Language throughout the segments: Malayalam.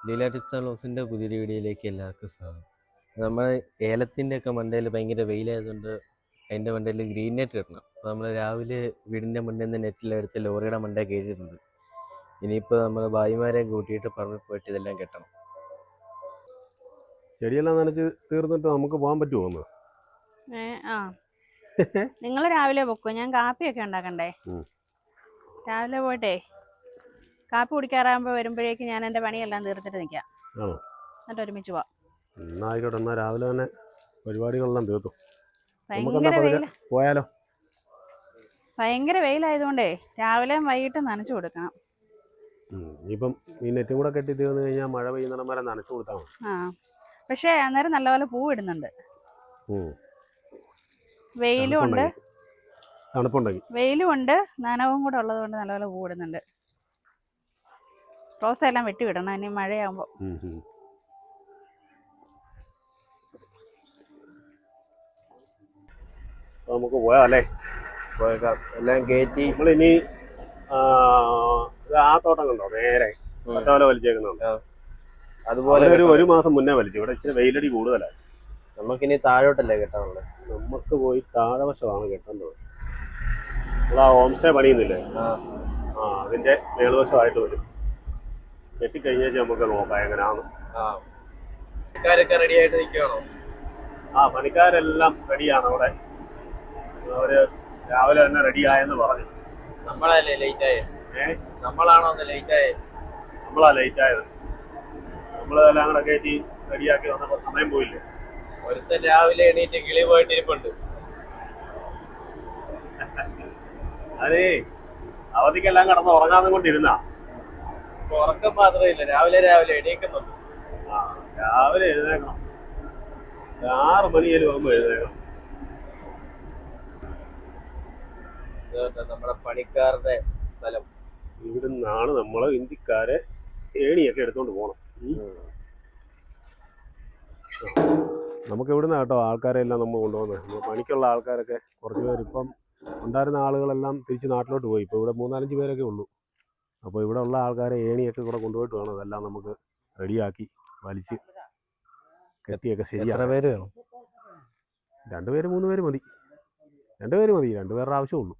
ലീലാറ്റിത്ത വ്ളോഗ്സിൻ്റെ പുതിയൊരു വീഡിയോയിലേക്ക് എല്ലാവർക്കും സ്വാഗതം. നമ്മൾ ഏലത്തിൻ്റെ ഒക്കെ മണ്ടയിൽ ഭയങ്കര വെയിലായതുകൊണ്ട് അതിൻ്റെ മണ്ടയിൽ ഗ്രീൻ നെറ്റ് ഇടണം. അപ്പോൾ നമ്മൾ രാവിലെ വീടിൻ്റെ മണ്ടയിൽ നിന്ന് നെറ്റിലെടുത്ത് ലോറിയുടെ മണ്ടയിൽ കയറിയിട്ടുണ്ട്. ഇനിയിപ്പോൾ നമ്മൾ ഭായിമാരെ കൂട്ടിയിട്ട് പറമ്പിൽ പോയിട്ട് ഇതെല്ലാം കെട്ടണം. ചെടിയെല്ലാം നനച്ച് തീർന്നിട്ട് നമുക്ക് പോകാൻ പറ്റുമോ? നിങ്ങൾ രാവിലെ പൊക്കോ, ഞാൻ കാപ്പിയൊക്കെ ഉണ്ടാക്കണ്ടേ. രാവിലെ പോയിട്ടേ കാപ്പി കുടിക്കാറാകുമ്പോ വരുമ്പോഴേക്ക് ഞാൻ എന്റെ പണിയെല്ലാം തീർത്തിട്ട് നിൽക്കാം. എന്നിട്ട് ഒരുമിച്ച് പോവാം. ആയിക്കോട്ടെ, എന്നാ രാവിലെ തന്നെ പരിപാടികളെല്ലാം തീർത്തു. പോയാലോ? ഭയങ്കര വെയിലായതുകൊണ്ടേ രാവിലെയും വൈകിട്ട് നനച്ചു കൊടുക്കണം. ഇപ്പം ഈ നെറ്റും കൂടെ കെട്ടി തീർന്നു കഴിഞ്ഞാൽ മഴ പെയ്യുന്നിടം വരെ നനച്ചു കൊടുത്താൽ മതി. പക്ഷെ അന്നേരം നല്ലപോലെ പൂ ഇടുന്നുണ്ട്. വെയിലുണ്ട്, വെയിലുമുണ്ട്, നനവും കൂടെ ഉള്ളത് കൊണ്ട് നല്ലപോലെ പൂ ഇടുന്നുണ്ട്. റോസ എല്ലാം വെട്ടി വിടണം ഇനി മഴയാകുമ്പോ. നമുക്ക് പോയാലേ പോയേക്കാം. എല്ലാം കയറ്റി നമ്മളിനി ആ തോട്ടം കണ്ടോ നേരെ പച്ചവല വലിച്ചേക്കുന്നുണ്ട്. അതുപോലെ ഒരു മാസം മുന്നേ വലിച്ചു. ഇവിടെ ഇച്ചിരി വെയിലടി കൂടുതലാണ്. നമുക്കിനി താഴോട്ടല്ലേ കെട്ടാനുള്ളത്? നമുക്ക് പോയി താഴെ വശമാണ് കെട്ടേണ്ടത്. നമ്മൾ ആ ഹോം സ്റ്റേ പണിയുന്നില്ലേ, അതിന്റെ മേൽവശമായിട്ട് വരും. കെട്ടിക്കഴിഞ്ഞാൽ നമുക്ക് നോക്കാം എങ്ങനെയാണ്. റെഡി ആയിട്ട് നിൽക്കുകയാണോ? പണിക്കാരെല്ലാം റെഡിയാണ്. അവിടെ അവര് രാവിലെ തന്നെ റെഡി ആയെന്ന് പറഞ്ഞു. നമ്മളല്ലേ ലേറ്റ് ആയത്? നമ്മളാണോ ഒന്ന് ലേറ്റ് ആയത്? നമ്മളാ ലേറ്റ് ആയത്. നമ്മളെല്ലാം കൂടെ കയറ്റി റെഡിയാക്കി വന്നപ്പോ സമയം പോയില്ലേ. ഒരുത്തൻ രാവിലെ എണീറ്റ് കിളി പോയിട്ട് ഇരിപ്പുണ്ട്. അതേ അവധിക്കെല്ലാം കിടന്ന് ഉറങ്ങാതെ കൊണ്ടിരുന്ന ഉറക്കം മാത്രമില്ല, രാവിലെ എണീക്കുന്നുണ്ട്. രാവിലെ എഴുന്നേക്കണം. 6 മണിയേലും ആകുമ്പോ എഴുന്നേക്കണം. നമ്മുടെ പണിക്കാരുടെ സ്ഥലം. ഇവിടുന്നാണ് നമ്മള് ഹിന്ദിക്കാരെ ഏണിയൊക്കെ എടുത്തോണ്ട് പോണം. നമുക്ക് ഇവിടുന്ന് കേട്ടോ ആൾക്കാരെ എല്ലാം നമ്മൾ കൊണ്ടുപോകുന്നത്. നമ്മൾ പണിക്കുള്ള ആൾക്കാരൊക്കെ കുറച്ച് പേര്, ഇപ്പം ഉണ്ടായിരുന്ന ആളുകളെല്ലാം തിരിച്ച് നാട്ടിലോട്ട് പോയി. ഇപ്പോൾ ഇവിടെ 3-4 പേരൊക്കെ ഉള്ളൂ. അപ്പോൾ ഇവിടെ ഉള്ള ആൾക്കാരെ ഏണിയൊക്കെ കൂടെ കൊണ്ടുപോയിട്ട് വേണം അതെല്ലാം നമുക്ക് റെഡിയാക്കി വലിച്ച് കെട്ടിയൊക്കെ ശരിയാണ്. 2 പേര് വേണം? 2 പേര് 3 പേര് മതി. 2 പേര് മതി. 2 പേരുടെ ആവശ്യമുള്ളൂ.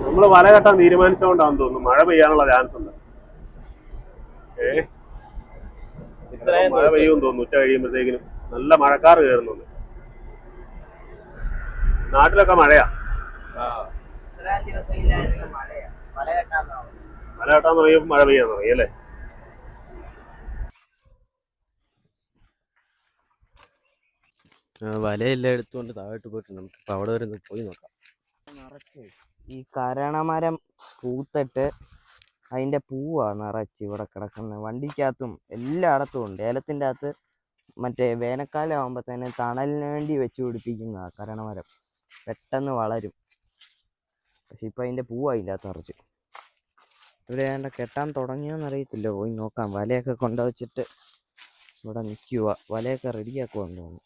നമ്മൾ വല കെട്ടാൻ തീരുമാനിച്ചോണ്ടാന്ന് തോന്നുന്നു മഴ പെയ്യാനുള്ള ചാൻസ് ഉണ്ട്. മഴ പെയ്യുമെന്ന് തോന്നുന്നു. ഉച്ച കഴിയുമ്പോഴത്തേക്കിനും നല്ല മഴക്കാറ് കയറുന്നുണ്ട്. നാട്ടിലൊക്കെ മഴയാ. മഴ കെട്ടാൻ തുടങ്ങിയപ്പോ മഴ പെയ്യാൻ തുടങ്ങി അല്ലേ? വലയെല്ലാം എടുത്തുകൊണ്ട് താഴോട്ട് പോയിട്ടുണ്ട്. നമുക്ക് അവിടെ വരെ ഒന്ന് പോയി നോക്കാം. ഈ കരണമരം പൂത്തിട്ട് അതിൻ്റെ പൂവാണ് നിറച്ച് ഇവിടെ കിടക്കുന്നത്. വണ്ടിക്കകത്തും എല്ലായിടത്തും ഉണ്ട്. ഏലത്തിൻ്റെ അകത്ത് മറ്റേ വേനൽക്കാലം ആകുമ്പോൾ തന്നെ തണലിന് വേണ്ടി വെച്ച് പിടിപ്പിക്കുന്നതാണ് കരണമരം. പെട്ടെന്ന് വളരും. പക്ഷെ ഇപ്പം അതിൻ്റെ പൂവ് അതിൻ്റെ അകത്ത് നിറച്ച്. ഇവിടെ ഏതാണ്ട് കെട്ടാൻ തുടങ്ങിയോന്നറിയത്തില്ല. പോയി നോക്കാം. വലയൊക്കെ കൊണ്ടുവച്ചിട്ട് ഇവിടെ നിൽക്കുക. വലയൊക്കെ റെഡിയാക്കുമെന്ന് തോന്നുന്നു.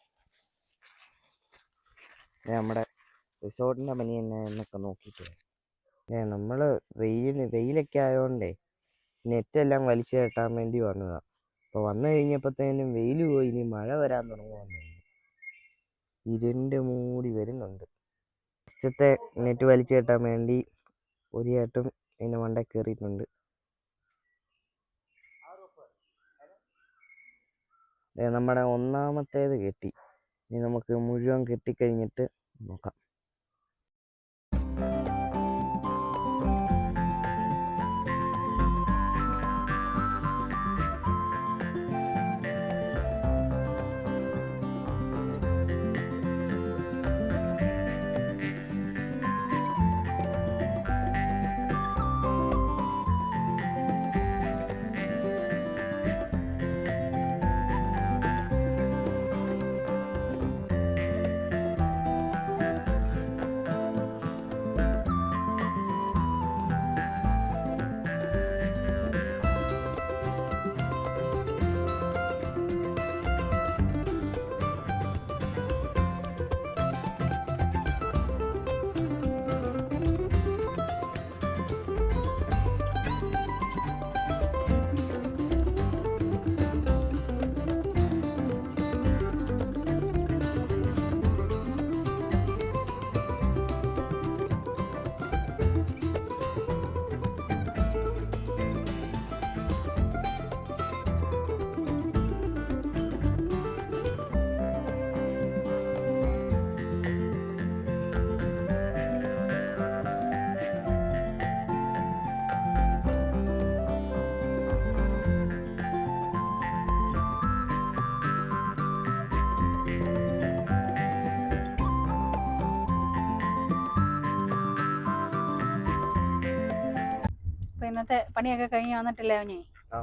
നമ്മുടെ റിസോർട്ടിൻ്റെ പണി തന്നെ എന്നൊക്കെ നോക്കിയിട്ട് നമ്മൾ വെയിലൊക്കെ ആയതുകൊണ്ടേ നെറ്റെല്ലാം വലിച്ചു കെട്ടാൻ വേണ്ടി വന്നതാണ്. അപ്പോൾ വന്നു കഴിഞ്ഞപ്പോഴത്തേനും വെയിൽ പോയി. ഇനി മഴ വരാൻ തുടങ്ങുമെന്ന് തോന്നുന്നു. ഇരുണ്ട് മൂടി വരുന്നുണ്ട്. ഫസ്റ്റത്തെ നെറ്റ് വലിച്ചു കെട്ടാൻ വേണ്ടി ഒരു ചേട്ടൻ ഇതിൻ്റെ മണ്ടയിൽ കയറിയിട്ടുണ്ട്. നമ്മുടെ ഒന്നാമത്തേത് കെട്ടി. ഇനി നമുക്ക് മുഴുവൻ കെട്ടിക്കഴിഞ്ഞിട്ട് നോക്കാം. ഇന്നത്തെ പണിയൊക്കെ കഴിഞ്ഞ് വന്നിട്ടില്ലേ അവഞ്ഞേ? ആ.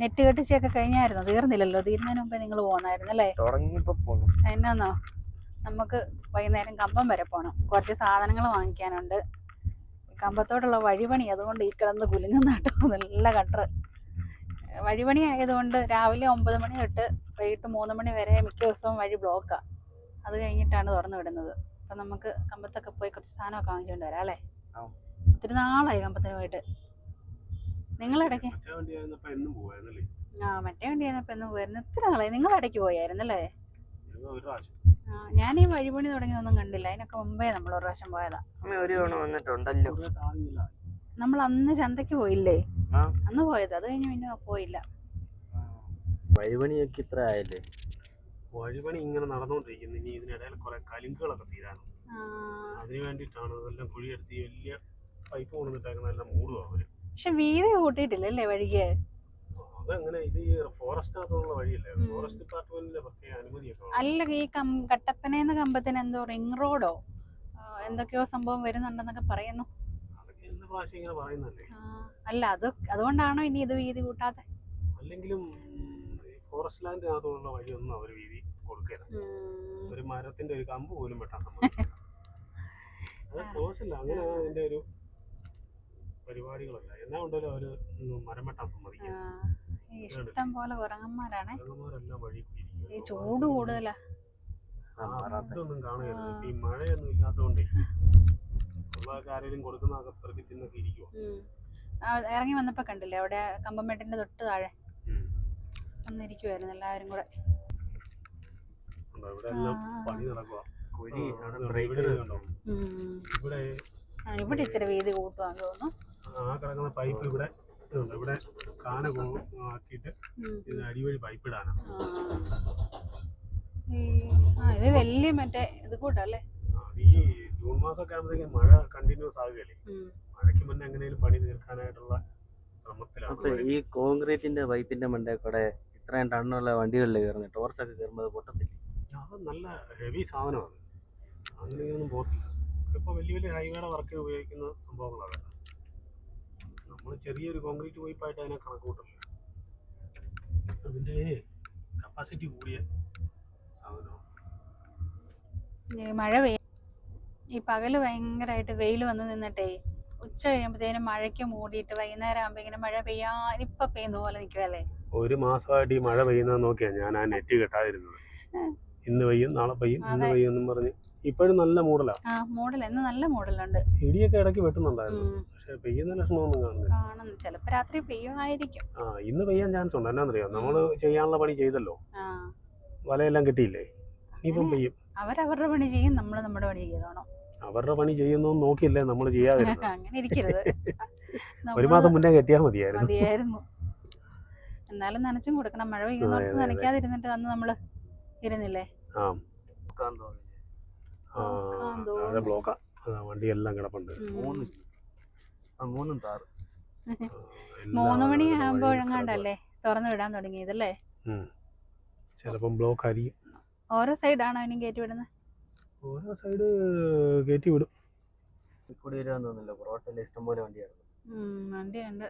നെറ്റ് കെട്ടിച്ചൊക്കെ കഴിഞ്ഞായിരുന്നു? തീർന്നില്ലല്ലോ. തീരുന്നതിന് മുമ്പേ നിങ്ങൾ പോന്നായിരുന്നു അല്ലേ? തുടങ്ങിയപ്പോ പോന്നു. എന്നാന്നോ, നമുക്ക് വൈകുന്നേരം കമ്പം വരെ പോകണം. കുറച്ച് സാധനങ്ങൾ വാങ്ങിക്കാനുണ്ട്. കമ്പത്തോടുള്ള വഴിപണി, അതുകൊണ്ട് ഈ കിടന്ന് കുലുങ്ങുന്ന കേട്ടോ. നല്ല കട്ടർ വഴിപണി ആയതുകൊണ്ട് രാവിലെ 9 മണി തൊട്ട് വൈകിട്ട് 3 മണി വരെ മിക്ക ദിവസവും വഴി ബ്ലോക്കാണ്. അത് കഴിഞ്ഞിട്ടാണ് തുറന്നു വിടുന്നത്. അപ്പം നമുക്ക് കമ്പത്തൊക്കെ പോയി കുറച്ച് സാധനമൊക്കെ വാങ്ങിച്ചുകൊണ്ട് വരാം അല്ലേ? ഒത്തിരി നാളായി കമ്പത്തിന് പോയിട്ട്. നിങ്ങളിടയ്ക്ക് മറ്റേ വണ്ടി ആയിരുന്നപ്പോൾ എന്നും പോയായിരുന്നു. ഇത്ര നാളായി. നിങ്ങളിടയ്ക്ക് പോയായിരുന്നല്ലേ? ഞാൻ ഈ വഴിപണി തുടങ്ങിയതൊന്നും കണ്ടില്ല. അതിനൊക്കെ മുമ്പേ നമ്മൾ ഒരു പ്രാവശ്യം പോയതാ. ഒരു തവണ വന്നിട്ടുണ്ടല്ലോ. നമ്മൾ അന്ന് ചന്തയ്ക്ക് പോയില്ലേ? അന്ന് പോയത്. അത് കഴിഞ്ഞ് പിന്നെ പോയില്ല. വഴിപണിയൊക്കെ ഇത്ര ആയല്ലേ? വഴിപണി ഇങ്ങനെ നടന്നുകൊണ്ടിരിക്കുന്നു. ഇനി ഇതിനിടയിൽ കുറെ കലുങ്കുകളൊക്കെ തീരാനും അതിന് വേണ്ടിയിട്ടാണ് അതെല്ലാം കുഴിയെടുത്ത് വലിയ പൈപ്പ് കൊണ്ടുവന്നിട്ടേക്കുന്നതെല്ലാം മൂടുക അവര്. പക്ഷെ വീതി കൂട്ടിയിട്ടില്ലല്ലേ വഴിക്ക്? അതങ്ങനെ, ഇത് ഈ ഫോറസ്റ്റിനകത്തുള്ള വഴിയല്ലേ? ഫോറസ്റ്റ് ഡിപ്പാർട്ട്മെന്റിന്റെ പ്രത്യേക അനുമതിയൊക്കെ. അല്ല, ഈ കട്ടപ്പനയെന്ന കമ്പത്തിന് എന്തോ റിംഗ് റോഡോ എന്തൊക്കെയോ സംഭവം വരുന്നുണ്ടെന്നൊക്കെ പറയുന്നു. അതൊക്കെ എല്ലാ പ്രാവശ്യം ഇങ്ങനെ പറയുന്നല്ലേ? അല്ല, അതുകൊണ്ടാണോ ഇനി ഇത് വീതി കൂട്ടാതെ? അല്ലെങ്കിലും ഫോറസ്റ്റ് ലാൻഡിനകത്തുള്ള വഴിയൊന്നും അവർ വീതി കൊടുക്കരുത്. ഒരു മരത്തിന്റെ ഒരു കമ്പ് പോലും വെട്ടാൻ സമ്മതിക്കില്ല. അത് ദോഷമില്ല. അങ്ങനെ അതിന്റെ ഒരു പരിപാടികളല്ല. എന്നാ ഉണ്ടല്ലോ അവര് മരം വെട്ടാൻ സമ്മതിക്കില്ല. ഇഷ്ടം പോലെ കുരങ്ങന്മാരാണ്. കുരങ്ങന്മാരെല്ലാം വഴി ഈ ചൂട് കൂടുതലാ. ഇതൊന്നും കാണുകയല്ല. ഈ മഴയൊന്നും ഇല്ലാത്തതുകൊണ്ടേ ഉള്ളതൊക്കെ ആരെങ്കിലും കൊടുക്കുന്നതൊക്കെ പെറുക്കി തിന്നൊക്കെ ഇരിക്കുവോ. ഇറങ്ങി വന്നപ്പോ കണ്ടില്ലേ അവിടെ കമ്പംമേട്ടിന്റെ തൊട്ട് താഴെ വന്നിരിക്കുവായിരുന്നു എല്ലാവരും കൂടെ. ഇവിടെ എല്ലാം പണി നടക്കുക. ഇവിടെ ഇച്ചിരി വീതി കൂട്ടുവാന്ന് തോന്നുന്നു. ആ കിടക്കുന്ന പൈപ്പ് ഇവിടെ ഇവിടെ കാന ആക്കിയിട്ട് ഇതിന് അടിവഴി പൈപ്പ് ഇടാനാണ്. ഇത് വലിയ മറ്റേ ഇത് കൂട്ടല്ലേ? ഈ ജൂൺ മാസമൊക്കെ ആകുമ്പോഴത്തേക്കും മഴ കണ്ടിന്യൂസ് ആകുകയല്ലേ? മഴയ്ക്ക് മുന്നേ എങ്ങനെയും പണി തീർക്കാനായിട്ടുള്ള ശ്രമത്തിലാണ്. ഈ കോൺക്രീറ്റിന്റെ പൈപ്പിന്റെ മണ്ടേ കൂടെ ഇത്രയും ടണ്ണുള്ള വണ്ടികളിൽ കയറുന്നത് ടോർച്ചൊക്കെ കയറുമ്പോൾ പൊട്ടത്തില്ല. അത് നല്ല ഹെവി സാധനമാണ്. അങ്ങനെയൊന്നും പോകത്തില്ല. ഇപ്പോൾ വലിയ വലിയ ഹൈവേയുടെ വർക്കിന് ഉപയോഗിക്കുന്ന സംഭവങ്ങളാണ്. നമ്മൾ ചെറിയൊരു കോൺക്രീറ്റ് പൈപ്പായിട്ട് അതിനെ കണക്ക് കൂട്ടില്ല. അതിൻ്റെ കപ്പാസിറ്റി കൂടിയ സാധനമാണ്. മഴ ഈ പകല് ഭയങ്കരമായിട്ട് വെയിൽ വന്ന് നിന്നിട്ടേ ഉച്ച കഴിയുമ്പോഴത്തേനും മഴയ്ക്ക് മൂടിയിട്ട് വൈകുന്നേരം ആകുമ്പോൾ ഇങ്ങനെ മഴ ഇപ്പൊ പെയ്യുന്ന പോലെ നിൽക്കുവല്ലേ? ഒരു മാസമായിട്ട് ഈ മഴ പെയ്യുന്നത് നോക്കിയാ ഞാൻ ആ നെറ്റ് കെട്ടാതിരുന്നത്. ഇന്ന് പെയ്യും നാളെ പെയ്യും ഇന്ന് പെയ്യും എന്നും പറഞ്ഞ് ഇപ്പോഴും നല്ല മൂടലാണ്. മൂടൽ ഇന്ന് നല്ല മൂടലുണ്ട്. ഇടിയൊക്കെ ഇടയ്ക്ക് വെട്ടുന്നുണ്ടായിരുന്നു. പക്ഷെ പെയ്യുന്ന ലക്ഷണമൊന്നും കാണുന്നില്ല. ചിലപ്പോ രാത്രി പെയ്യുമായിരിക്കും. ഇന്ന് പെയ്യാൻ ചാൻസ് ഉണ്ട്. എന്നാന്നറിയാം, നമ്മള് ചെയ്യാനുള്ള പണി ചെയ്തല്ലോ. വലയെല്ലാം കിട്ടിയില്ലേ? ഇനിയിപ്പം പെയ്യും. അവരവരുടെ പണി ചെയ്യും, നമ്മള് നമ്മുടെ പണി ചെയ്തോണം. അവരുടെ പണി ചെയ്യുന്നു നോക്കിയില്ലേ നമ്മൾ ചെയ്യാതിരുന്നത്. അങ്ങനെ ഇരിക്കരുത്. ഒരു മാസം മുന്നേ കെട്ടിയാൽ മതിയായിരുന്നു. എന്നാലും നനച്ചും കൊടുക്കണം. മഴ പെയ്യുന്നോടത്ത് നനയ്ക്കാതിരുന്നിട്ട് അന്ന് നമ്മള് ഇരുന്നില്ലേ? ബ്ലോക്കാ. വണ്ടിയെല്ലാം കിടപ്പുണ്ട്. 3 മണിയാകുമ്പോഴെങ്ങാണ്ടല്ലേ തുറന്നു വിടാൻ തുടങ്ങിയതല്ലേ? ചിലപ്പം ബ്ലോക്ക് ആയിരിക്കും. ഓരോ സൈഡാണോ ഇനി കയറ്റി വിടുന്നത്? ഓരോ സൈഡ് കയറ്റി വിടും. ഇഷ്ടംപോലെ വണ്ടിയുണ്ട്.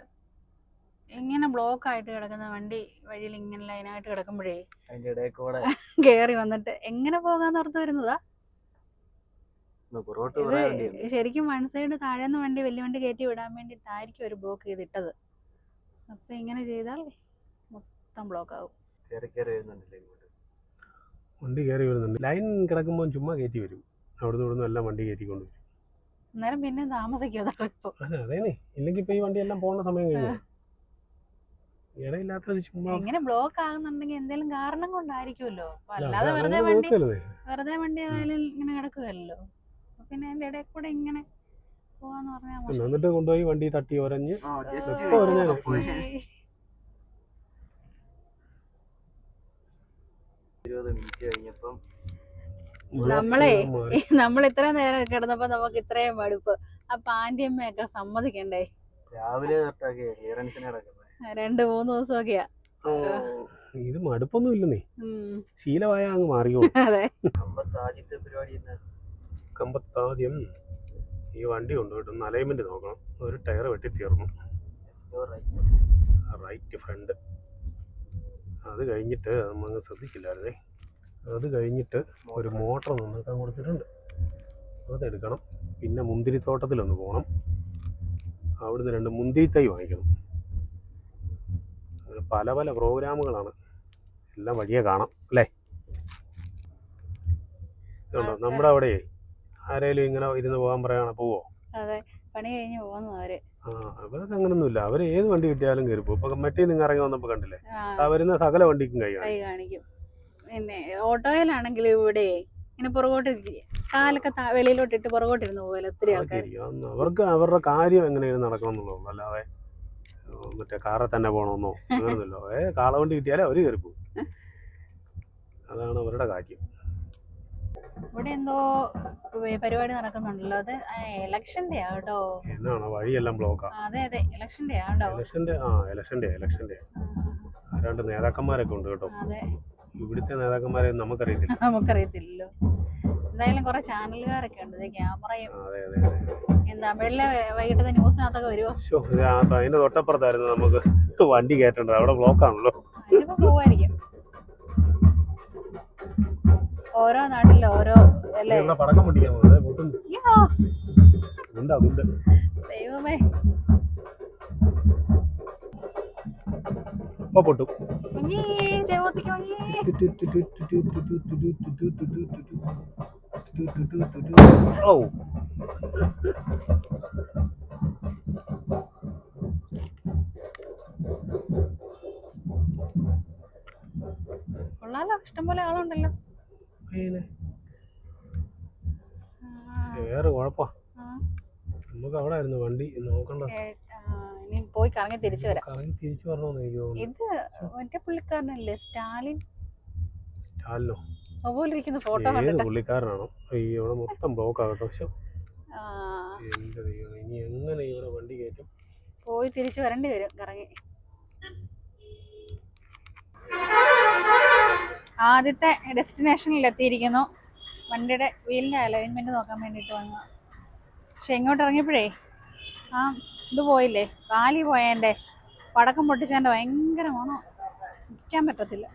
ഇങ്ങനെ ബ്ലോക്ക് ആയിട്ട് കിടക്കുന്ന വണ്ടി വഴിയിൽ ഇങ്ങനെ ലൈനായിട്ട് കിടക്കുമ്പോഴേ അതിന്റെ ഇടയിൽ കൂടെ കേറി വന്നിട്ട് എങ്ങനെ പോകാൻ ഓർത്ത് വരുന്നതാ? ശരിക്കും വൺ സൈഡ് താഴേന്ന് വണ്ടി വലിയ വണ്ടി കയറ്റി വിടാൻ വേണ്ടിയിട്ടായിരിക്കും ഒരു ബ്ലോക്ക് ചെയ്തിട്ടത്. അപ്പൊ ഇങ്ങനെ ചെയ്താൽ മൊത്തം ബ്ലോക്ക് ആവും. വണ്ടി കയറി വരുന്നുണ്ട്. ലൈൻ കിടക്കുമ്പോൾ ചുമ്മാ കയറ്റി വരും. അവിടുന്ന് ഇവിടുന്ന് എല്ലാം വണ്ടി കയറ്റിക്കൊണ്ട് വരും. അന്നേരം പിന്നെ താമസിക്കും. അതേനെ, ഇല്ലെങ്കിൽ ഇപ്പൊ ഈ വണ്ടിയെല്ലാം പോകുന്ന സമയം കഴിഞ്ഞു. ഇടയില്ലാത്തത് ചുമ്മാ ഇങ്ങനെ ബ്ലോക്ക് ആകുന്നുണ്ടെങ്കിൽ എന്തെങ്കിലും കാരണം കൊണ്ടായിരിക്കുമല്ലോ. അല്ലാതെ വെറുതെ വണ്ടി ഏതായാലും ഇങ്ങനെ കിടക്കുകയല്ലോ. പിന്നെ അതിന്റെ ഇടയിൽ കൂടെ ഇങ്ങനെ പോവാന്ന് പറഞ്ഞാൽ എന്നിട്ട് കൊണ്ടുപോയി വണ്ടി തട്ടി ഒരഞ്ഞ് നമ്മൾ ഇത്രയും നേരം കിടന്നപ്പോ നമുക്ക് ഇത്രയും മടുപ്പ്. അപ്പൊ ആന്റിയമ്മയൊക്കെ സമ്മതിക്കണ്ടേ? രാവിലെ 2-3 ദിവസമൊക്കെയാ. ഇത് മടുപ്പൊന്നും ഇല്ലെന്നേ, ശീലമായ അങ്ങ് മാറിയോ. അതെ. കമ്പത്താദ്യം ഈ വണ്ടി കൊണ്ടുപോയിട്ട് ഒന്ന് അലൈൻമെന്റ് നോക്കണം. ഒരു ടയർ വെട്ടി തീർന്നു. Right front. അത് കഴിഞ്ഞിട്ട് നമ്മൾ ശ്രദ്ധിച്ചില്ലായിരുന്നേ. അത് കഴിഞ്ഞിട്ട് ഒരു മോട്ടർ നന്നാക്കാൻ കൊടുത്തിട്ടുണ്ട്, അതെടുക്കണം. പിന്നെ മുന്തിരിത്തോട്ടത്തിലൊന്ന് പോകണം, അവിടുന്ന് 2 മുന്തിരി തൈ വാങ്ങിക്കണം. അങ്ങനെ പല പല പ്രോഗ്രാമുകളാണ്, എല്ലാം വഴിയെ കാണാം അല്ലേ. ഇതുണ്ടോ നമ്മുടെ അവിടെ ആരേലും ഇങ്ങനെ ഇരുന്ന് പോകാൻ പറയുകയാണെ പോവോ? അതെ, പണി കഴിഞ്ഞ് പോകുന്നു അവര്. അവർക്ക് അങ്ങനൊന്നുമില്ല, അവർ ഏത് വണ്ടി കിട്ടിയാലും കയറി പോകും. ഇപ്പൊ മറ്റേ നിങ്ങൾ ഇറങ്ങി വന്നപ്പോൾ കണ്ടില്ലേ, വരുന്ന സകല വണ്ടിക്കും കൈ കാണിക്കും. പിന്നെ ഓട്ടോയിലാണെങ്കിൽ ഇവിടെ ഇങ്ങനെ പുറകോട്ട് കാലൊക്കെ വെളിയിലോട്ടിട്ട് പുറകോട്ടിരുന്ന് പോകല്ലോ ഒത്തിരി ആൾക്കാർ. അവർക്ക് അവരുടെ കാര്യം എങ്ങനെയാണ് നടക്കണം എന്നുള്ളൂ, അല്ലാതെ മറ്റേ കാറിൽ തന്നെ പോകണമെന്നോ അങ്ങനെയൊന്നുമില്ലോ. കാളവണ്ടി കിട്ടിയാലേ അവര് കയറി പോകും, അതാണ് അവരുടെ കാര്യം. ഇവിടെ എന്തോ പരിപാടി നടക്കുന്നുണ്ടല്ലോ, അത് ഇലക്ഷന്റെ ആട്ടോ. എന്നാണോ വഴിയെല്ലാം ബ്ലോക്കാ? അതെ അതെ, ഇലക്ഷന്റെ ആട്ടോ. ഇലക്ഷന്റെ ആരാണ്ട് നേതാക്കന്മാരൊക്കെ ഉണ്ട് കേട്ടോ. അതെ, ഇവിടുത്തെ നേതാക്കന്മാരെ നമുക്കറിയത്തില്ലല്ലോ. എന്തായാലും കുറെ ചാനലുകാരൊക്കെ ഉണ്ട്, ക്യാമറയും. തമിഴിലെ വൈകിട്ടത്തെ ന്യൂസിനകത്തൊക്കെ വരുമോ? അതിന്റെ തൊട്ടപ്പുറത്തായിരുന്നു നമുക്ക് വണ്ടി കയറ്റേണ്ടത്, അവിടെ ബ്ലോക്കാണല്ലോ. ഇതിപ്പോ പോവായിരിക്കും. ഓരോ നാട്ടിലെ ഓരോ പടക്കം പൊട്ടിക്കാൻ ദൈവമേ, പൊട്ടും. കൊള്ളാലോ, ഇഷ്ടംപോലെ ആളുണ്ടല്ലോ. വേറെ കുഴപ്പാ, നമുക്ക് അവിടെ ആയിരുന്നു വണ്ടി നോക്കണ്ട. ഇനി പോയി കറങ്ങി തിരിച്ചു വരാം. തിരിച്ചു വരണോന്ന് എനിക്ക് തോന്നുന്നു. ഇത് മറ്റേ പുള്ളിക്കാരനല്ലേ, സ്റ്റാലിനോ അതുപോലെ ഇരിക്കുന്ന ഫോട്ടോ. പുള്ളിക്കാരനാണോ? ഇവിടെ മൊത്തം ബ്ലോക്ക് ആകട്ടോ. എന്റെ ദൈവം, ഇനി എങ്ങനെ ഇവിടെ വണ്ടി കയറ്റും? പോയി തിരിച്ചു വരേണ്ടി വരും കറങ്ങി. ആദ്യത്തെ ഡെസ്റ്റിനേഷനിൽ എത്തിയിരിക്കുന്നു. വണ്ടിയുടെ വീലിൻ്റെ അലൈൻമെൻറ്റ് നോക്കാൻ വേണ്ടിയിട്ട് വന്നു. പക്ഷെ ഇങ്ങോട്ട് ഇറങ്ങിയപ്പോഴേ ഇത് പോയില്ലേ, കാലി പോയതിൻ്റെ പടക്കം പൊട്ടിച്ചതിൻ്റെ ഭയങ്കര മണോ, നിൽക്കാൻ പറ്റത്തില്ല.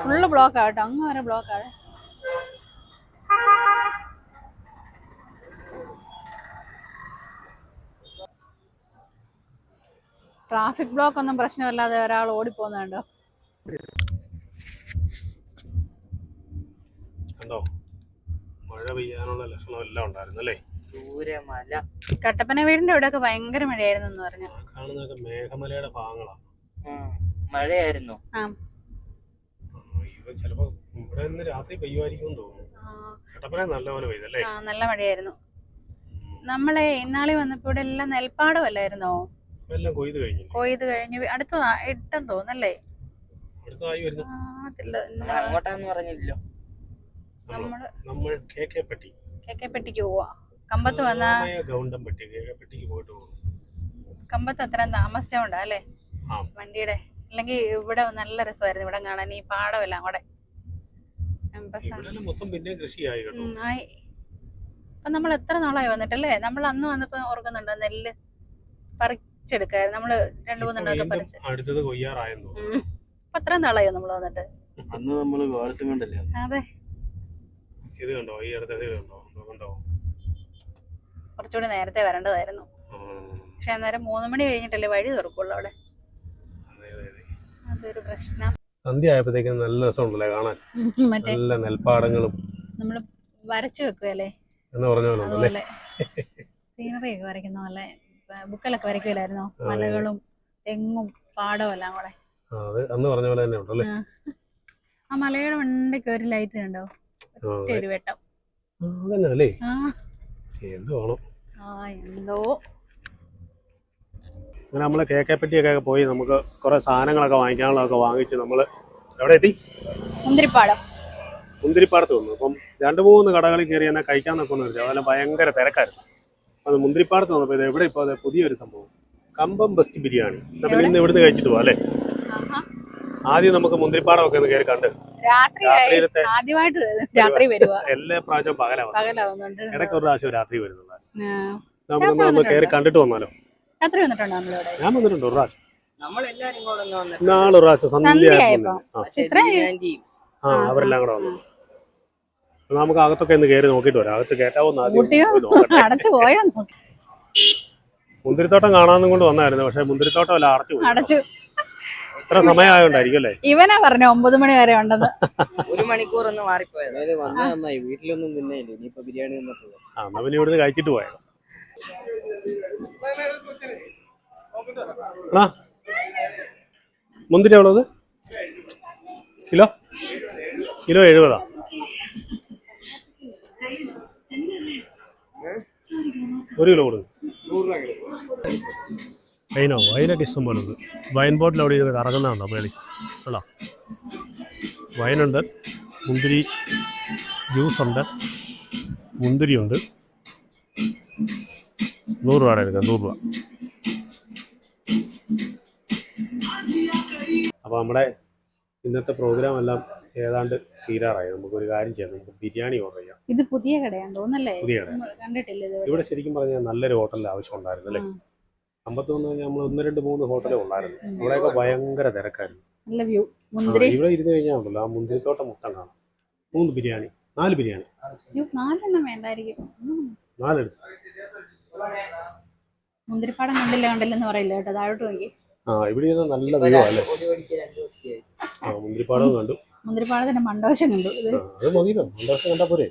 ഫുള്ള് ബ്ലോക്കാണ് കേട്ടോ, അങ്ങ് വരെ ബ്ലോക്കാണ്. ട്രാഫിക് ബ്ലോക്ക് ഒന്നും പ്രശ്നമില്ലാതെ ഒരാൾ ഓടിപ്പോകുന്നുണ്ടോ? കണ്ടോ, മഴ പെയ്യാനുള്ള ലക്ഷണം എല്ലാം ഉണ്ടായിരുന്നല്ലേ. കട്ടപ്പന വീടിന്റെ അവിടെയൊക്കെ ഭയങ്കര മഴയായിരുന്നു എന്ന് പറഞ്ഞു. കാണുന്നതൊക്കെ മേഘമലയുടെ ഭാഗങ്ങളാണ്. മഴയായിരുന്നു. ഇവ ചിലപ്പോ ഇവിടെ നിന്ന് രാത്രി പെയ്യുമായിരിക്കും തോന്നുന്നു. കട്ടപ്പന നല്ലപോലെ പെയ്തല്ലേ? നല്ല മഴയായിരുന്നു. നമ്മളെ ഇന്നാളി വന്നപ്പോ ഇവിടെ എല്ലാം നെൽപ്പാടമല്ലായിരുന്നോ? എല്ലാം കൊയ്ത് കഴിഞ്ഞു അടുത്തതാ ഇട്ടെന്ന് തോന്നല്ലേ. നമ്മൾ കേക്കേപ്പെട്ടിക്ക് പോവാ. കമ്പത്ത് വന്ന കമ്പത്ത് അത്ര താമസിച്ചോണ്ടാ അല്ലേ വണ്ടിയുടെ. അല്ലെങ്കിൽ ഇവിടെ നല്ല രസമായിരുന്നു ഇവിടെ കാണാൻ, ഈ പാടമെല്ലാം കൂടെ. അപ്പൊ നമ്മൾ എത്ര നാളായി വന്നിട്ടല്ലേ? നമ്മൾ അന്ന് വന്നപ്പോ ഓർക്കുന്നുണ്ടോ, നെല്ല് പറിച്ചെടുക്കായിരുന്നു നമ്മള് 2-3 എണ്ണമൊക്കെ പറിച്ച്. അപ്പൊ അത്ര നാളായോ നമ്മള് വന്നിട്ട്? അതെ, കുറച്ചുകൂടി നേരത്തെ വരേണ്ടതായിരുന്നു. പക്ഷെ അന്നേരം 3 മണി കഴിഞ്ഞിട്ടല്ലേ വഴി തുറക്കുള്ളൂ അവിടെ. അതൊരു പ്രശ്നം. സന്ധ്യ ആയപ്പോഴത്തേക്കും നല്ല രസമുണ്ടല്ലേ കാണാൻ, നല്ല നെൽപ്പാടങ്ങളും നമ്മള് വരച്ചു വെക്കുവല്ലേ എന്ന് പറഞ്ഞ പോലെ സീനറി ഒക്കെ വരയ്ക്കുന്ന പോലെ ബുക്കിലൊക്കെ വരയ്ക്കില്ലായിരുന്നോ? മലകളും തെങ്ങും പാടവും എല്ലാം കൂടെ. അന്ന് പറഞ്ഞ പോലെ തന്നെ ഉണ്ടല്ലേ. ആ മലയുടെ വണ്ടിക്ക് ഒരു ലൈറ്റ് കണ്ടോ, ഒരു വെട്ടം. അതല്ലേ എന്തോ അങ്ങനെ നമ്മള് കേക്കേപ്പെട്ടിയൊക്കെ പോയി നമുക്ക് കുറെ സാധനങ്ങളൊക്കെ വാങ്ങിക്കാനുള്ളതൊക്കെ വാങ്ങിച്ച് നമ്മള് എവിടെ എത്തി? മുന്തിരിപ്പാടത്ത് വന്നു. അപ്പം 2-3 കടകളിൽ കയറി എന്നാൽ കഴിക്കാന്നൊക്കെ ഒന്ന് വെച്ചാൽ അതെല്ലാം ഭയങ്കര തിരക്കായിരുന്നു. അത് മുന്തിരിപ്പാടത്ത് വന്നപ്പോൾ ഇത് എവിടെ ഇപ്പോൾ പുതിയൊരു സംഭവം, കമ്പം ബെസ്റ്റ് ബിരിയാണി. പിന്നെ ഇന്ന് ഇവിടുന്ന് കഴിച്ചിട്ട് പോവാം അല്ലേ? ആദ്യം നമുക്ക് മുന്തിരിപ്പാടമൊക്കെ ഒന്ന് കയറി കണ്ട് എല്ലാ പ്രാവശ്യവും പകലാവുന്നുണ്ട്, ഇടയ്ക്ക് ഒരു പ്രാവശ്യം രാത്രി വരുന്നുണ്ട്. നമുക്ക് കയറി കണ്ടിട്ട് വന്നാലോ? രാത്രി വന്നിട്ടുണ്ടോ നമ്മളിവിടെ? ഞാൻ വന്നിട്ടുണ്ട് ഒരു പ്രാവശ്യം. നമ്മളെല്ലാരും കൂടെ ഒന്ന് വന്നിട്ടുണ്ട്. നാളെ ഒരു പ്രാവശ്യം സന്ധ്യ സന്ധ്യയായപ്പോ. പക്ഷേ ഇത്ര ദീനാന്റിയും അവരെല്ലാം കൂടെ വന്നു. നമുക്ക് അകത്തൊക്കെ ഒന്ന് കയറി നോക്കിയിട്ട് വരാം. അകത്ത് കയറ്റാവുന്ന ആദ്യം ഊട്ടിയോ പോയി നോക്കട്ടെ. അടച്ചു പോയോ നോക്കി. മുന്തിരിത്തോട്ടം കാണാമെന്നും കൊണ്ട് വന്നായിരുന്നു, പക്ഷെ മുന്തിരിത്തോട്ടം എല്ലാം അടച്ചു പോയി. അടച്ചു. ഇത്ര സമയമായോണ്ടായിരിക്കും അല്ലേ? ഇവനാ പറഞ്ഞു 9 മണി വരെ ഉണ്ടെന്ന്. 1 മണിക്കൂർ ഒന്ന് മാറിപ്പോയത്. നന്നായി, വീട്ടിലൊന്നും തിന്നയില്ല, ഇനിയിപ്പോ ബിരിയാണി തിന്നിട്ടുള്ളൂ. എന്നാ പിന്നെ ഇവിടുന്ന് കഴിച്ചിട്ട് പോയത്. മുന്തിരി എവിടെ കിലോ? കിലോ 70. ഒരു കിലോ കൊടുക്കും. വൈനോ? വൈനൊക്കെ ഇഷ്ടം പോലെ ഉണ്ട്. വൈൻ ബോട്ടിൽ അവിടെ ഇരുന്ന് കറങ്ങുന്നതാണോ പേളി? അല്ല, വൈനുണ്ട്, മുന്തിരി ജ്യൂസുണ്ട്, മുന്തിരിയുണ്ട്. 100 രൂപയുടെ എടുക്കാം, 100 രൂപ. അപ്പോൾ നമ്മുടെ ഇന്നത്തെ പ്രോഗ്രാം എല്ലാം ഏതാണ്ട് തീരാറായി. നമുക്കൊരു കാര്യം ചെയ്യാം, നമുക്ക് ബിരിയാണി ഓർഡർ ചെയ്യാം. ഇത് പുതിയ കടയാന്ന് തോന്നല്ലേ? പുതിയ കട കണ്ടിട്ടില്ല ഇത്. ഇവിടെ ശരിക്കും പറഞ്ഞാൽ നല്ലൊരു ഹോട്ടലിൽ ആവശ്യം ഉണ്ടായിരുന്നു അല്ലേ? അമ്പത്ത് വന്നു കഴിഞ്ഞാൽ നമ്മൾ 1, 2, 3 ഹോട്ടലേ ഉള്ളായിരുന്നു. അവിടെയൊക്കെ ഭയങ്കര തിരക്കായിരുന്നു. നല്ല വ്യൂ. മുന്തിരി ഇവിടെ ഇരുന്ന് കഴിഞ്ഞാൽ ഉണ്ടല്ലോ, ആ മുന്തിരിത്തോട്ടം മൊത്തം കാണാം. 3 ബിരിയാണി, 4 ബിരിയാണി. 4 വേണ്ടായിരിക്കും. 4 എടുത്തു. മുന്തിരിപ്പാടം കണ്ടില്ലെന്ന് പറയില്ല കേട്ടോ. താഴോട്ട് നോക്കി. ഇവിടെ ഇരുന്ന് നല്ല വ്യൂ അല്ലേ? ഒരു മണിക്ക് 2 ദിവസമായി. മുന്തിരിപ്പാടവും കണ്ടു. മുന്തിരിപ്പാടത്തിന്റെ മണ്ടവശം കണ്ടു. ഇത് അത് മതിയല്ലോ, 2 ദിവസം കണ്ടാ പോരെ.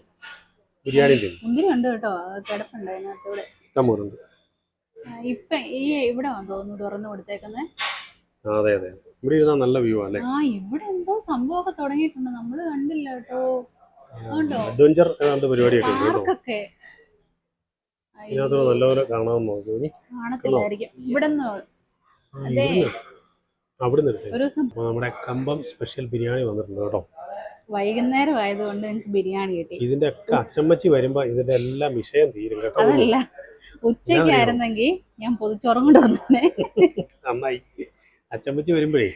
ബിരിയാണി തരും. മുന്തിരി ഉണ്ട് കേട്ടോ, കിടപ്പുണ്ട് അതിനകത്ത്. ഇവിടെ ഇഷ്ടംപോലുണ്ട്. ഇപ്പൊ ഇവിടെ തോന്നുന്നു തുറന്നു കൊടുത്തേക്കുന്നേ. അതെ അതെ, ഇവിടെ ഇരുന്നാ നല്ല വ്യൂ അല്ലേ? ഇവിടെ എന്തോ സംഭവമൊക്കെ തുടങ്ങിയിട്ടുണ്ട്, നമ്മള് കണ്ടില്ല കേട്ടോ. അഡ്വഞ്ചർ പരിപാടിയൊക്കെ ഉണ്ട് കേട്ടോ. പാർക്കൊക്കെ ഇതിനകത്ത് നല്ലപോലെ കാണാമെന്ന് നോക്കി. കാണത്തില്ലായിരിക്കും ഇവിടെ അവിടെ നിർത്തി. ഒരു ദിവസം നമ്മുടെ കമ്പം സ്പെഷ്യൽ ബിരിയാണി വന്നിട്ടുണ്ട് കേട്ടോ. വൈകുന്നേരം ആയതുകൊണ്ട് എനിക്ക് ബിരിയാണി കിട്ടി. ഇതിന്റെ ഒക്കെ അച്ചമ്മച്ചി വരുമ്പോ ഇതിന്റെ എല്ലാം വിഷയം തീരും കേട്ടോ. അതല്ല, ഉച്ചയ്ക്കായിരുന്നെങ്കിൽ ഞാൻ പൊതിച്ചോറും കൊണ്ട് വന്നേ. നന്നായി. അച്ചമ്മച്ചി വരുമ്പോഴേ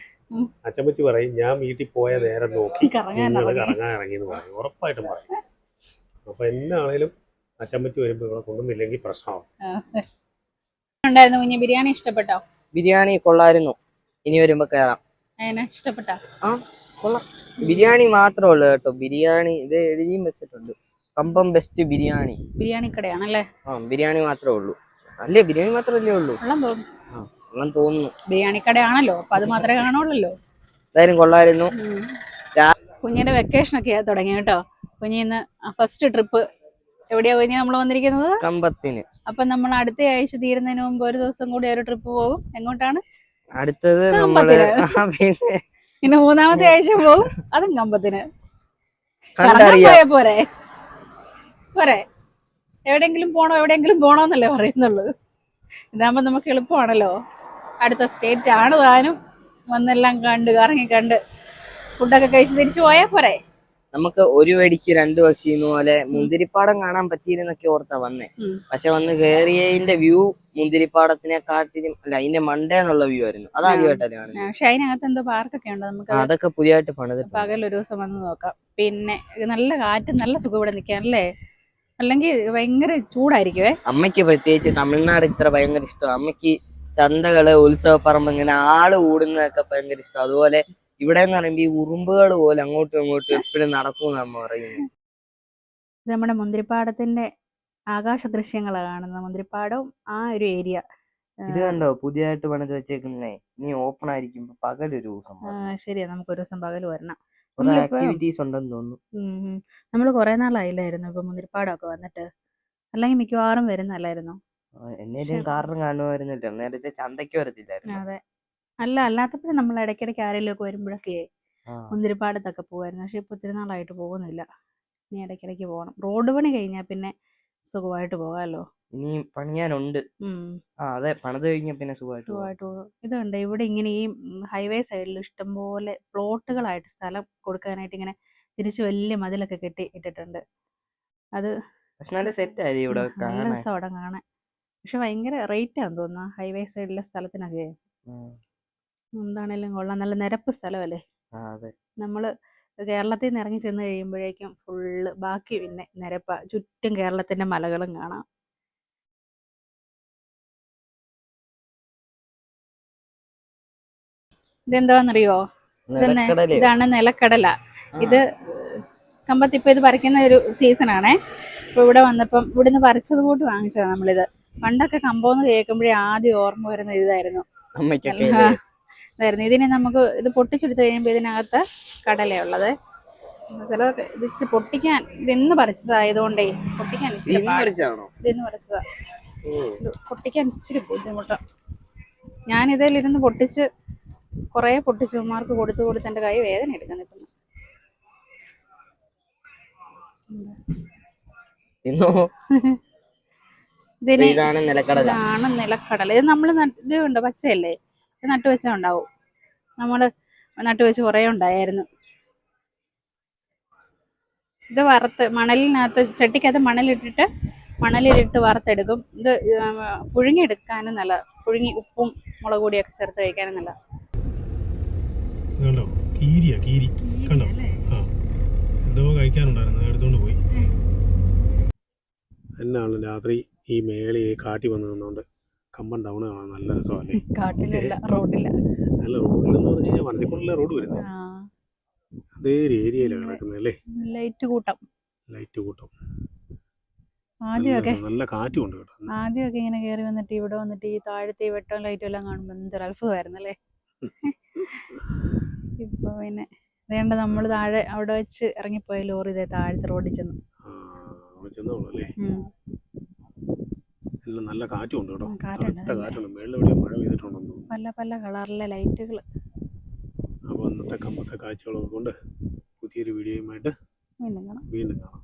അച്ചമ്മച്ചി പറയും, ഞാൻ വീട്ടിൽ പോയ നേരം നോക്കി നിങ്ങൾ കറങ്ങാൻ ഇറങ്ങി എന്ന് പറയും. ഉറപ്പായിട്ടും പറയും. അപ്പൊ എന്നാണേലും അച്ചമ്മച്ചി വരുമ്പോ ഇവിടെ കൊണ്ടുവന്നില്ലെങ്കിൽ പ്രശ്നമാവും. ഉണ്ടായിരുന്നു കുഞ്ഞ്. ബിരിയാണി ഇഷ്ടപ്പെട്ടോ? ബിരിയാണി കൊള്ളായിരുന്നു. ഇനി വരുമ്പോ കയറാം. ഇഷ്ടപ്പെട്ടോ? കൊള്ളാം. ബിരിയാണി മാത്രമേ ഉള്ളൂ കേട്ടോ. ബിരിയാണി ഇത് എഴുതിയും വെച്ചിട്ടുണ്ട്, കമ്പം ബെസ്റ്റ് ബിരിയാണി. ബിരിയാണി കടയാണല്ലേ? ബിരിയാണി മാത്രമേ ഉള്ളൂ. അല്ലേ, ബിരിയാണി മാത്രമല്ലേ ഉള്ളൂ? വെള്ളം തോന്നുന്നു. ബിരിയാണി കടയാണല്ലോ, അപ്പൊ അത് മാത്രമേ കാണുള്ളൂ. എന്തായാലും കൊള്ളായിരുന്നു. കുഞ്ഞിന്റെ വെക്കേഷൻ ഒക്കെ തുടങ്ങി കേട്ടോ. കുഞ്ഞിന്ന് ഫസ്റ്റ് ട്രിപ്പ് എവിടെയാ കുഞ്ഞ് നമ്മൾ വന്നിരിക്കുന്നത്? കമ്പത്തിന്. അപ്പൊ നമ്മൾ അടുത്ത ആഴ്ച തീരുന്നതിന് മുമ്പ് ഒരു ദിവസം കൂടി ഒരു ട്രിപ്പ് പോകും. എങ്ങോട്ടാണ്? അടുത്തത് പിന്നെ 3-ാമത്തെ ആഴ്ച പോകും, അതും കമ്പത്തിന്. പോരെ പോരെ, എവിടെയെങ്കിലും പോണോന്നല്ലേ പറയുന്നുള്ളൂ. ഇതാകുമ്പോ നമുക്ക് എളുപ്പമാണല്ലോ. അടുത്ത സ്റ്റേറ്റ് ആണ് താനും. വന്നെല്ലാം കണ്ട് ഫുഡൊക്കെ കഴിച്ച് തിരിച്ചു പോയാ പോരെ. നമുക്ക് ഒരു വെടിക്ക് 2 പക്ഷി പോലെ മുന്തിരിപ്പാടം കാണാൻ പറ്റിയിരുന്നൊക്കെ ഓർത്താ വന്നേ. പക്ഷെ വന്ന് കേറിയതിന്റെ വ്യൂ മുന്തിരിപ്പാടത്തിനെ കാട്ടിലും അല്ല, അതിന്റെ മണ്ടേന്നുള്ള വ്യൂ ആയിരുന്നു. അതാദ്യമായിട്ടല്ലേ കാണുന്നത്. പക്ഷെ അതിനകത്ത് എന്തോ പാർക്കൊക്കെ ഉണ്ട്. നമുക്ക് അതൊക്കെ പുതിയതായിട്ട് പണിത് പകൽ ഒരു ദിവസം വന്ന് നോക്കാം. പിന്നെ നല്ല കാറ്റ്, നല്ല സുഖം ഇവിടെ നിൽക്കാൻ അല്ലേ. അല്ലെങ്കിൽ ഭയങ്കര ചൂടായിരിക്കുവേ. അമ്മയ്ക്ക് പ്രത്യേകിച്ച് തമിഴ്നാട് ഇത്ര ഭയങ്കര ഇഷ്ടം. അമ്മയ്ക്ക് ചന്തകള്, ഉത്സവപ്പറമ്പ്, ഇങ്ങനെ ആള് കൂടുന്നതൊക്കെ ഭയങ്കര ഇഷ്ടം. അതുപോലെ ഇവിടെ എന്ന് പറയുമ്പോ ഈ ഉറുമ്പുകൾ പോലെ അങ്ങോട്ടും ഇങ്ങോട്ടും എപ്പോഴും നടക്കും അമ്മ പറയുന്നത്. ഇത് നമ്മുടെ മുന്തിരിപ്പാടത്തിന്റെ ആകാശ ദൃശ്യങ്ങളാണ് കാണുന്നത്. മുന്തിരിപ്പാടവും ആ ഒരു ഏരിയ. ഇത് കണ്ടോ, പുതിയതായിട്ട് പണിത് വെച്ചേക്കുന്നേ. ഇനി ഓപ്പൺ ആയിരിക്കും പകലൊരു ദിവസം. ശരിയാ, നമുക്ക് ഒരു ദിവസം പകൽ വരണം. ആക്ടിവിറ്റീസ് ഉണ്ടെന്ന് തോന്നുന്നു. നമ്മള് കുറെ നാളായില്ലായിരുന്നു ഇപ്പൊ മുന്തിരിപ്പാടമൊക്കെ വന്നിട്ട്. അല്ലെങ്കിൽ മിക്കവാറും വരുന്നല്ലായിരുന്നു. എന്നേലും കാരണം കാണുമായിരുന്നില്ല, നേരത്തെ ചന്തയ്ക്ക് വരത്തില്ലായിരുന്നു. അതെ, അല്ലാത്തപ്പോഴും നമ്മൾ ഇടയ്ക്കിടയ്ക്ക് ആരെങ്കിലും ഒക്കെ വരുമ്പോഴൊക്കെ മുന്തിരിപ്പാടത്തൊക്കെ പോകുമായിരുന്നു. പക്ഷെ ഇപ്പൊ ഒത്തിരി നാളായിട്ട് പോകുന്നില്ല. ഇനി ഇടയ്ക്കിടയ്ക്ക് പോകണം. റോഡ് പണി കഴിഞ്ഞാൽ പിന്നെ സുഖമായിട്ട് പോകാമല്ലോ. ഇനി പണിയാനുണ്ട്. അതെ, പണിത് കഴിഞ്ഞാൽ പിന്നെ സുഖമായിട്ട് പോകും. ഇതുണ്ട് ഇവിടെ ഇങ്ങനെ ഈ ഹൈവേ സൈഡിൽ ഇഷ്ടംപോലെ പ്ലോട്ടുകളായിട്ട് സ്ഥലം കൊടുക്കാനായിട്ട് ഇങ്ങനെ തിരിച്ച് വലിയ മതിലൊക്കെ കെട്ടി ഇട്ടിട്ടുണ്ട്. അത് നല്ല സെറ്റായി ഇവിടെ നല്ല രസം അവിടെ കാണാൻ. പക്ഷെ ഭയങ്കര റേറ്റ് ആണെന്ന് തോന്നുന്നു ഹൈവേ സൈഡിലെ സ്ഥലത്തിനൊക്കെ. എന്താണേലും കൊള്ളാം, നല്ല നിരപ്പ് സ്ഥലമല്ലേ. നമ്മള് കേരളത്തിൽ നിന്ന് ഇറങ്ങി ചെന്ന് കഴിയുമ്പോഴേക്കും ഫുള്ള് ബാക്കി പിന്നെ നിരപ്പാ. ചുറ്റും കേരളത്തിന്റെ മലകളും കാണാം. ഇതെന്താണെന്നറിയോ? നിലക്കടലയോ? ഇതാണ് നിലക്കടല. ഇത് കമ്പത്ത് ഇപ്പൊ ഇത് പറിക്കുന്ന ഒരു സീസണാണേ. ഇപ്പൊ ഇവിടെ വന്നപ്പം ഇവിടുന്ന് പറിച്ചത് കൂട്ട് വാങ്ങിച്ചതാണ് നമ്മളിത്. പണ്ടൊക്കെ കമ്പോന്ന് കേൾക്കുമ്പോഴേ ആദ്യം ഓർമ്മ വരുന്ന ഇതായിരുന്നു. അമ്മയ്ക്കൊക്കെ ഇതായിരുന്നു. ഇതിനെ നമുക്ക് ഇത് പൊട്ടിച്ചെടുത്ത് കഴിയുമ്പോൾ ഇതിനകത്ത് കടലയുള്ളത്. ചിലതൊക്കെ ഇത് ഇച്ചിരി പൊട്ടിക്കാൻ ഇതെന്ന് പറിച്ചതായതുകൊണ്ടേ പൊട്ടിക്കാൻ ഇച്ചിരി ഇതെന്ന് പറിച്ചതാ. ഇത് പൊട്ടിക്കാൻ ഇച്ചിരി ബുദ്ധിമുട്ടാണ്. ഞാൻ ഇതിലിരുന്ന് പൊട്ടിച്ച് കുറേ പൊട്ടിച്ച് ഉമ്മാർക്ക് കൊടുത്ത് എൻ്റെ കൈ വേദന എടുക്കാൻ നിൽക്കുന്നു. ഇതാണ് നിലക്കടല. ഇതാണ് നിലക്കടല. ഇത് നമ്മൾ ഇത് ഉണ്ട് പച്ചയല്ലേ, ഇത് നട്ടു വെച്ചാൽ ഉണ്ടാവും. നമ്മള് നട്ടു വെച്ച് കുറേ ഉണ്ടായിരുന്നു. ഇത് വറുത്ത് മണലിനകത്ത് ചട്ടിക്കകത്ത് മണലിലിട്ട് വറുത്തെടുക്കും. ഇത് പുഴുങ്ങിയെടുക്കാനും നല്ല, പുഴുങ്ങി ഉപ്പും മുളക് പൊടിയൊക്കെ ചേർത്ത് കഴിക്കാനും നല്ല. കണ്ടോ കീരി കണ്ടോ? ആ എന്തോ കഴിക്കാനുണ്ടായിരുന്നു, എടുത്തുകൊണ്ട് പോയി. എന്നാണ് രാത്രി ഈ മേളി കാട്ടി വന്ന് നിന്നുകൊണ്ട് കമ്പം ടൗൺ കാണാൻ നല്ല രസമല്ലേ? കാട്ടിലല്ല, റോഡില്ല. അല്ല, റോഡിലെന്ന് പറഞ്ഞു കഴിഞ്ഞാൽ വനത്തിക്കുള്ളിലെ റോഡ് വരുന്നത്. അതേ ഒരു ഏരിയയിലാണ് കിടക്കുന്നത് അല്ലേ? ലൈറ്റ് കൂട്ടം. ആദ്യമൊക്കെ നല്ല കാറ്റും ഉണ്ട് കേട്ടോ. ആദ്യമൊക്കെ ഇങ്ങനെ കയറി വന്നിട്ട് ഇവിടെ വന്നിട്ട് ഈ താഴത്തെ ഈ വെട്ടവും ലൈറ്റും എല്ലാം കാണുമ്പോൾ എന്തൊരു അത്ഭുതമായിരുന്നു അല്ലേ? ഇപ്പൊ പിന്നെ വേണ്ട, നമ്മൾ താഴെ അവിടെ വെച്ച് ഇറങ്ങിപ്പോയ ലോറി ഇതേ താഴത്തെ റോഡിൽ ചെന്നു. നല്ല കാറ്റും ഉണ്ട് കേട്ടോ. കാറ്റുണ്ട്. മേളിലെവിടെയോ മഴ പെയ്തിട്ടുണ്ടെന്ന്. പല കളറിലെ ലൈറ്റുകൾ. അപ്പോൾ ഇന്നത്തെ കമ്പത്തെ കാഴ്ചകളൊക്കെ കൊണ്ട് പുതിയൊരു വീഡിയോയുമായിട്ട് വീണ്ടും കാണാം.